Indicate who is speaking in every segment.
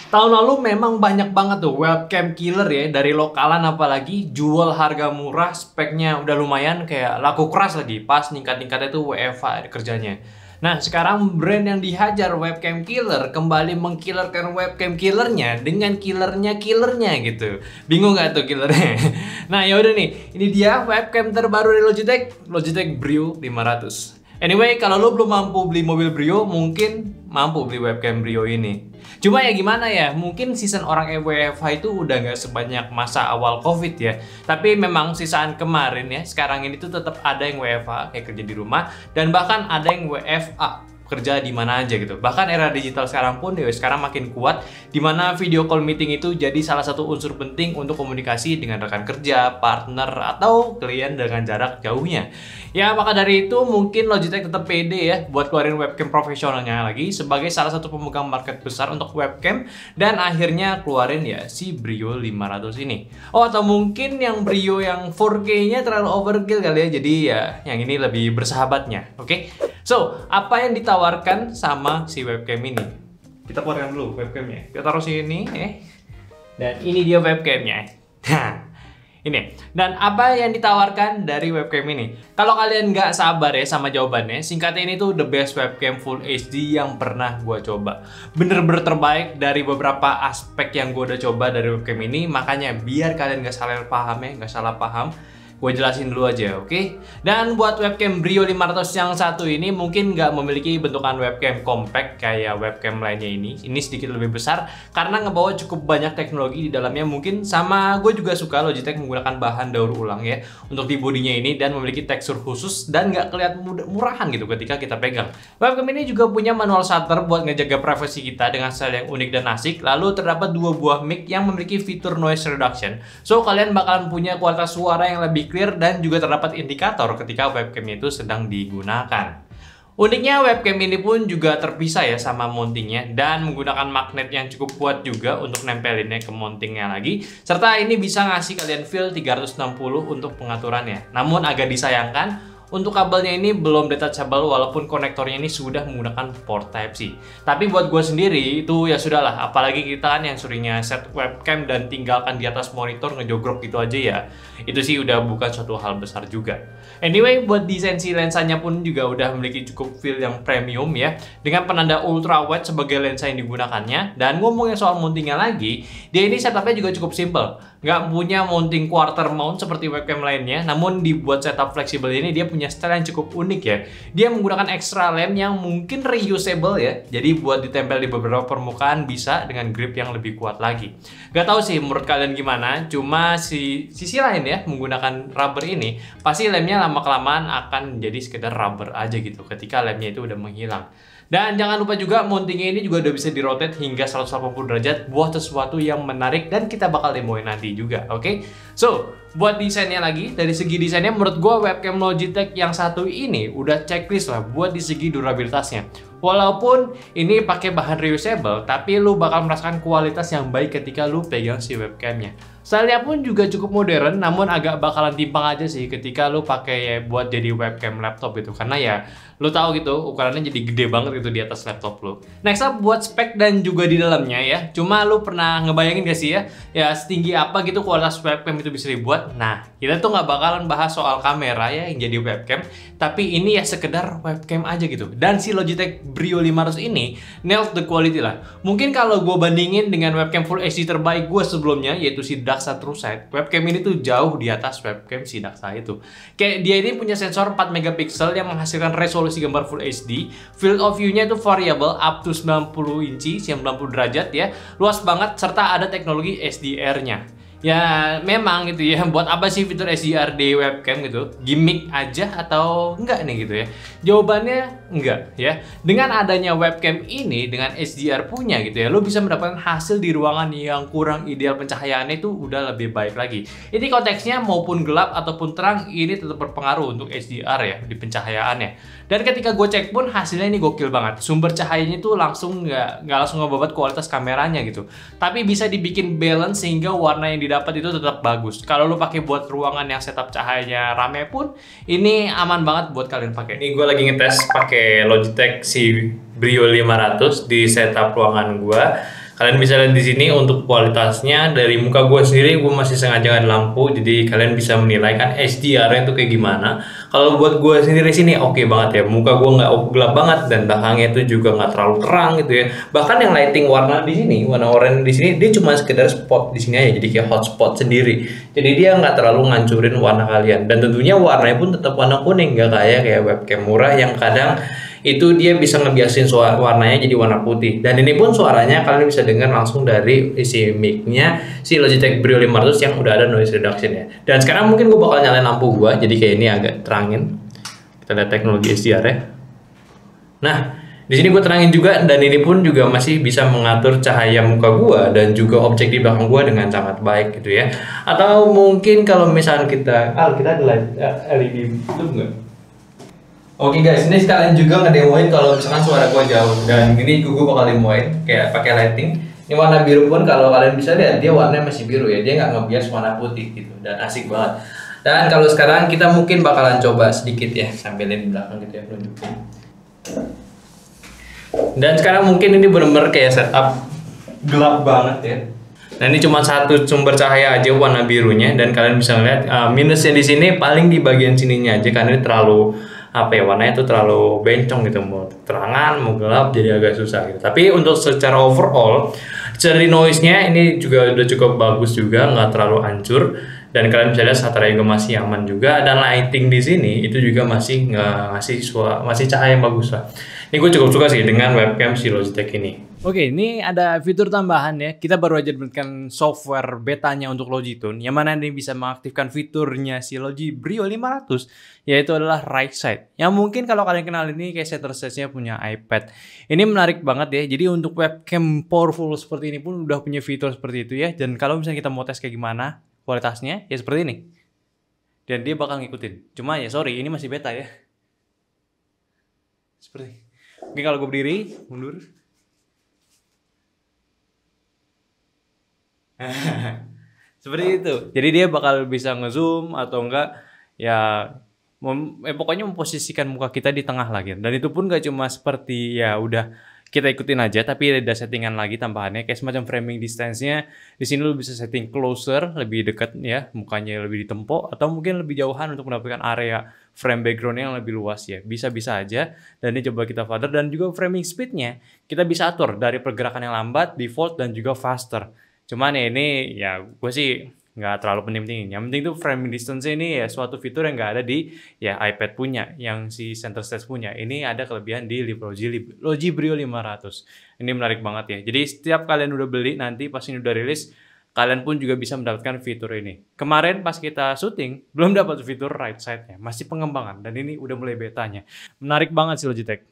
Speaker 1: Tahun lalu memang banyak banget tuh webcam killer ya, dari lokalan apalagi jual harga murah, speknya udah lumayan, kayak laku keras lagi pas tingkat-tingkatnya tuh WFA kerjanya. Nah, sekarang brand yang dihajar webcam killer kembali mengkillerkan webcam killernya dengan killernya gitu. Bingung nggak tuh killernya? Nah, yaudah nih, ini dia webcam terbaru dari Logitech Brio 500. Anyway, kalau lo belum mampu beli mobil Brio, mungkin mampu beli webcam Brio ini. Cuma ya gimana ya, mungkin season orang WFH itu udah nggak sebanyak masa awal COVID ya. Tapi memang sisaan kemarin ya, sekarang ini tuh tetap ada yang WFH kayak kerja di rumah, dan bahkan ada yang WFA kerja di mana aja gitu. Bahkan era digital sekarang pun ya sekarang makin kuat, di mana video call meeting itu jadi salah satu unsur penting untuk komunikasi dengan rekan kerja, partner, atau klien dengan jarak jauhnya. Ya, maka dari itu mungkin Logitech tetap pede ya buat keluarin webcam profesionalnya lagi sebagai salah satu pemegang market besar untuk webcam, dan akhirnya keluarin ya si Brio 500 ini. Oh, atau mungkin yang Brio yang 4K-nya terlalu overkill kali ya, jadi ya yang ini lebih bersahabatnya. Oke? So, apa yang ditawarkan sama si webcam ini? Kita keluarkan dulu webcamnya. Kita taruh sini, dan ini dia webcamnya. Nah, ini. Dan apa yang ditawarkan dari webcam ini? Kalau kalian nggak sabar ya sama jawabannya, singkatnya ini tuh the best webcam Full HD yang pernah gue coba. Bener-bener terbaik dari beberapa aspek yang gue udah coba dari webcam ini. Makanya biar kalian nggak salah paham ya, nggak salah paham, gue jelasin dulu aja, oke? Dan buat webcam Brio 500 yang satu ini mungkin nggak memiliki bentukan webcam compact kayak webcam lainnya ini. Ini sedikit lebih besar karena ngebawa cukup banyak teknologi di dalamnya. Mungkin sama gue juga suka Logitech menggunakan bahan daur ulang ya untuk di bodinya ini, dan memiliki tekstur khusus dan nggak kelihatan murahan gitu ketika kita pegang. Webcam ini juga punya manual shutter buat ngejaga privasi kita dengan style yang unik dan asik. Lalu terdapat dua buah mic yang memiliki fitur noise reduction. So kalian bakalan punya kualitas suara yang lebih clear, dan juga terdapat indikator ketika webcamnya itu sedang digunakan. Uniknya webcam ini pun juga terpisah ya sama mountingnya, dan menggunakan magnet yang cukup kuat juga untuk nempelinnya ke mountingnya lagi, serta ini bisa ngasih kalian feel 360 untuk pengaturannya. Namun agak disayangkan, untuk kabelnya ini belum detachable walaupun konektornya ini sudah menggunakan port Type-C. Tapi buat gue sendiri itu ya sudahlah, apalagi kita kan yang seringnya set webcam dan tinggalkan di atas monitor ngejogrok gitu aja ya. Itu sih udah bukan suatu hal besar juga. Anyway, buat desain si lensanya pun juga udah memiliki cukup feel yang premium ya, dengan penanda ultra wide sebagai lensa yang digunakannya. Dan ngomongin soal mountingnya lagi, dia ini setupnya juga cukup simple. Nggak punya mounting quarter mount seperti webcam lainnya, namun dibuat setup fleksibel ini dia punya style yang cukup unik ya. Dia menggunakan extra lem yang mungkin reusable ya, jadi buat ditempel di beberapa permukaan bisa dengan grip yang lebih kuat lagi. Gak tahu sih menurut kalian gimana, cuma sisi lain ya menggunakan rubber ini, pasti lemnya lama-kelamaan akan jadi sekedar rubber aja gitu ketika lemnya itu udah menghilang. Dan jangan lupa juga mountingnya ini juga udah bisa di-rotate hingga 180 derajat buat sesuatu yang menarik, dan kita bakal demoin nanti juga, oke? So, buat desainnya lagi, dari segi desainnya menurut gue webcam Logitech yang satu ini udah checklist lah buat di segi durabilitasnya. Walaupun ini pakai bahan reusable, tapi lu bakal merasakan kualitas yang baik ketika lu pegang si webcamnya. Stylenya pun juga cukup modern, namun agak bakalan timpang aja sih ketika lu pakai ya buat jadi webcam laptop gitu, karena ya lu tahu gitu ukurannya jadi gede banget gitu di atas laptop lu. Next up buat spek dan juga di dalamnya ya. Cuma lu pernah ngebayangin gak sih ya setinggi apa gitu kualitas webcam itu bisa dibuat? Nah, kita tuh nggak bakalan bahas soal kamera ya yang jadi webcam, tapi ini ya sekedar webcam aja gitu. Dan si Logitech Brio 500 ini nailed the quality lah. Mungkin kalau gue bandingin dengan webcam Full HD terbaik gue sebelumnya, yaitu si Daxa TrueSight, webcam ini tuh jauh di atas webcam si Daxa itu. Kayak dia ini punya sensor 4 megapiksel yang menghasilkan resolusi gambar Full HD, field of view-nya itu variable up to 90 inci, 90 derajat ya, luas banget, serta ada teknologi SDR-nya. Ya memang gitu ya, buat apa sih fitur SDR di webcam gitu? Gimmick aja atau enggak nih gitu ya? Jawabannya enggak ya. Dengan adanya webcam ini dengan SDR punya gitu ya, lo bisa mendapatkan hasil di ruangan yang kurang ideal pencahayaannya itu udah lebih baik lagi. Ini konteksnya maupun gelap ataupun terang ini tetap berpengaruh untuk SDR ya di pencahayaannya. Dan ketika gue cek pun hasilnya ini gokil banget. Sumber cahayanya itu langsung nggak langsung ngebabat kualitas kameranya gitu. Tapi bisa dibikin balance sehingga warna yang didapat itu tetap bagus. Kalau lo pakai buat ruangan yang setup cahayanya rame pun, ini aman banget buat kalian pakai. Ini gue lagi ngetes pakai Logitech si Brio 500 di setup ruangan gue. Kalian bisa lihat di sini untuk kualitasnya. Dari muka gue sendiri, gue masih sengaja nggak ada lampu, jadi kalian bisa menilai kan HDR-nya itu kayak gimana. Kalau buat gue sendiri sini oke banget ya, muka gue nggak gelap banget dan belakangnya itu juga nggak terlalu terang gitu ya. Bahkan yang lighting warna di sini, warna oranye di sini, dia cuma sekedar spot di sini aja, jadi kayak hotspot sendiri. Jadi dia nggak terlalu ngancurin warna kalian. Dan tentunya warnanya pun tetap warna kuning, nggak kayak webcam murah yang kadang itu dia bisa ngebiasin warnanya jadi warna putih. Dan ini pun suaranya kalian bisa dengar langsung dari isi mic-nya si Logitech Brio 500 yang udah ada noise reduction ya. Dan sekarang mungkin gue bakal nyalain lampu gue, jadi kayak ini agak terangin. Kita lihat teknologi HDR ya. Nah, di sini gue terangin juga, dan ini pun juga masih bisa mengatur cahaya muka gue dan juga objek di belakang gue dengan sangat baik gitu ya. Atau mungkin kalau misalnya kita ada LED itu enggak? Oke guys, ini sekalian juga ngedemoin kalau misalkan suara gue jauh, dan ini gue bakal demoin kayak pakai lighting. Ini warna biru pun kalau kalian bisa lihat dia warnanya masih biru ya, dia nggak ngebias warna putih gitu, dan asik banget. Dan kalau sekarang kita mungkin bakalan coba sedikit ya, sambilin di belakang gitu ya, nunjukin. Dan sekarang mungkin ini bener-bener kayak setup gelap banget ya. Nah ini cuma satu sumber cahaya aja warna birunya, dan kalian bisa lihat minusnya di sini paling di bagian sininya aja, karena ini terlalu warnanya itu terlalu bencong gitu, mau terangan mau gelap jadi agak susah gitu. Tapi untuk secara overall dari noise-nya ini juga udah cukup bagus juga, nggak terlalu hancur, dan kalian bisa lihat shutter juga masih aman juga, dan lighting di sini itu juga masih masih cahaya yang bagus lah. Ini gue cukup suka sih dengan webcam si Logitech ini. Oke, ini ada fitur tambahan ya. Kita baru aja dapatkan software betanya untuk Logitune, yang mana ini bisa mengaktifkan fiturnya si Logi Brio 500, yaitu adalah right side. Yang mungkin kalau kalian kenal ini kayak center stage-nya punya iPad. Ini menarik banget ya. Jadi untuk webcam powerful seperti ini pun udah punya fitur seperti itu ya. Dan kalau misalnya kita mau tes kayak gimana kualitasnya, ya seperti ini. Dan dia bakal ngikutin. Cuma ya sorry, ini masih beta ya. Seperti. Oke, kalau gue berdiri, mundur. Seperti itu. Jadi dia bakal bisa ngezoom atau enggak ya pokoknya memposisikan muka kita di tengah lagi. Dan itu pun gak cuma seperti ya udah kita ikutin aja, tapi ada settingan lagi tambahannya kayak semacam framing distance-nya. Di sini lu bisa setting closer, lebih dekat ya, mukanya lebih ditempok, atau mungkin lebih jauhan untuk mendapatkan area frame background yang lebih luas ya. Bisa-bisa aja. Dan ini coba kita father, dan juga framing speed-nya kita bisa atur dari pergerakan yang lambat, default, dan juga faster. Cuman ya ini ya gue sih nggak terlalu penting-pentingin. Yang penting tuh framing distance ini ya suatu fitur yang nggak ada di ya iPad punya, yang si center stage punya. Ini ada kelebihan di Logi Brio 500. Ini menarik banget ya. Jadi setiap kalian udah beli nanti pas ini udah rilis, kalian pun juga bisa mendapatkan fitur ini. Kemarin pas kita syuting belum dapat fitur right side-nya, masih pengembangan, dan ini udah mulai betanya. Menarik banget sih Logitech.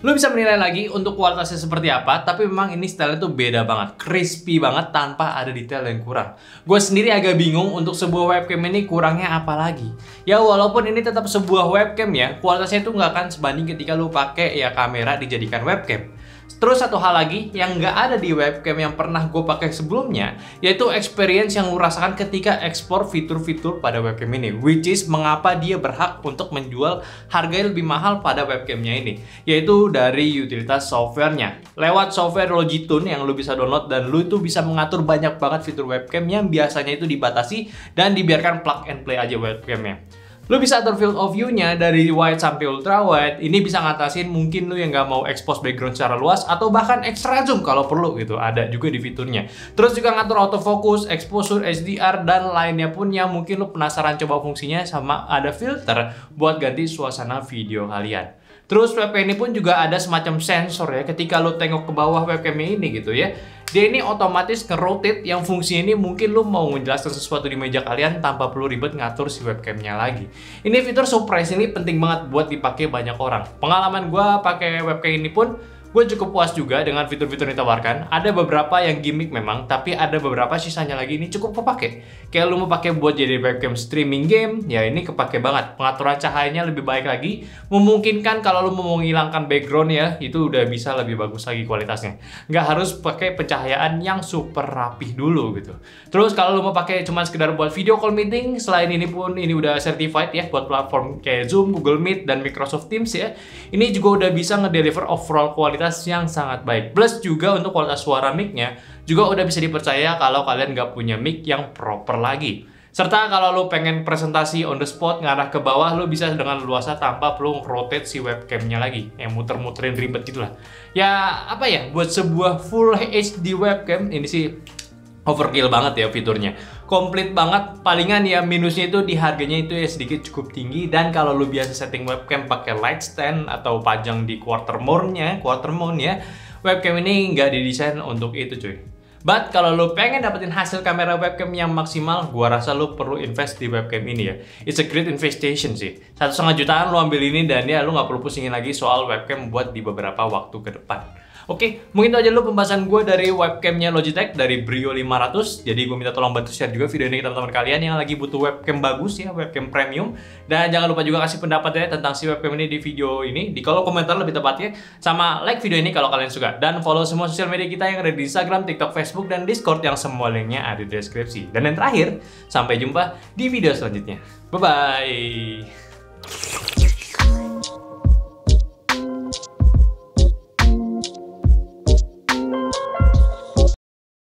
Speaker 1: Lo bisa menilai lagi untuk kualitasnya seperti apa, tapi memang ini style itu beda banget, crispy banget tanpa ada detail yang kurang. Gue sendiri agak bingung untuk sebuah webcam ini kurangnya apa lagi. Ya walaupun ini tetap sebuah webcam ya, kualitasnya itu nggak akan sebanding ketika lo pakai ya kamera dijadikan webcam. Terus satu hal lagi yang nggak ada di webcam yang pernah gue pakai sebelumnya, yaitu experience yang lo rasakan ketika ekspor fitur-fitur pada webcam ini, which is mengapa dia berhak untuk menjual harganya lebih mahal pada webcamnya ini, yaitu dari utilitas softwarenya. Lewat software Logitune yang lo bisa download, dan lo itu bisa mengatur banyak banget fitur webcam yang biasanya itu dibatasi dan dibiarkan plug and play aja webcamnya. Lu bisa atur field of view-nya dari wide sampai ultra wide. Ini bisa ngatasin mungkin lu yang nggak mau expose background secara luas, atau bahkan extra zoom kalau perlu gitu. Ada juga di fiturnya. Terus juga ngatur autofocus, exposure, HDR, dan lainnya pun yang mungkin lu penasaran coba fungsinya, sama ada filter buat ganti suasana video kalian. Terus webcam ini pun juga ada semacam sensor ya, ketika lo tengok ke bawah webcam ini gitu ya, dia ini otomatis nge-rotate, yang fungsi ini mungkin lo mau menjelaskan sesuatu di meja kalian tanpa perlu ribet ngatur si webcamnya lagi. Ini fitur surprise ini penting banget buat dipakai banyak orang. Pengalaman gue pakai webcam ini pun gue cukup puas juga dengan fitur-fitur yang ditawarkan. Ada beberapa yang gimmick memang, tapi ada beberapa sisanya lagi ini cukup kepake. Kayak lu mau pakai buat jadi webcam streaming game, ya ini kepake banget. Pengaturan cahayanya lebih baik lagi, memungkinkan kalau lu mau menghilangkan background ya, itu udah bisa lebih bagus lagi kualitasnya. Nggak harus pakai pencahayaan yang super rapih dulu gitu. Terus kalau lu mau pakai cuma sekedar buat video call meeting, selain ini pun ini udah certified ya buat platform kayak Zoom, Google Meet, dan Microsoft Teams ya. Ini juga udah bisa ngedeliver overall kualitas kualitas yang sangat baik. Plus juga untuk kualitas suara mic-nya juga udah bisa dipercaya kalau kalian nggak punya mic yang proper lagi. Serta kalau lu pengen presentasi on the spot ngarah ke bawah, lu bisa dengan luasa tanpa perlu rotate si webcamnya lagi, yang muter-muterin ribet gitu lah. Ya apa ya, buat sebuah full HD webcam ini sih overkill banget ya fiturnya. Komplit banget, palingan ya minusnya itu di harganya itu ya sedikit cukup tinggi, dan kalau lu biasa setting webcam pakai light stand atau pajang di quarter mount-nya, webcam ini nggak didesain untuk itu cuy. But kalau lu pengen dapetin hasil kamera webcam yang maksimal, gua rasa lu perlu invest di webcam ini ya. It's a great investation sih. 1,5 jutaan lu ambil ini dan ya lu nggak perlu pusingin lagi soal webcam buat di beberapa waktu ke depan. Oke, mungkin itu aja dulu pembahasan gue dari webcamnya Logitech dari Brio 500. Jadi gue minta tolong bantu share juga video ini ke teman-teman kalian yang lagi butuh webcam bagus ya, webcam premium. Dan jangan lupa juga kasih pendapatnya tentang si webcam ini di video ini, di kolom komentar lebih tepatnya. Sama like video ini kalau kalian suka. Dan follow semua sosial media kita yang ada di Instagram, TikTok, Facebook, dan Discord yang semua linknya ada di deskripsi. Dan yang terakhir, sampai jumpa di video selanjutnya. Bye-bye!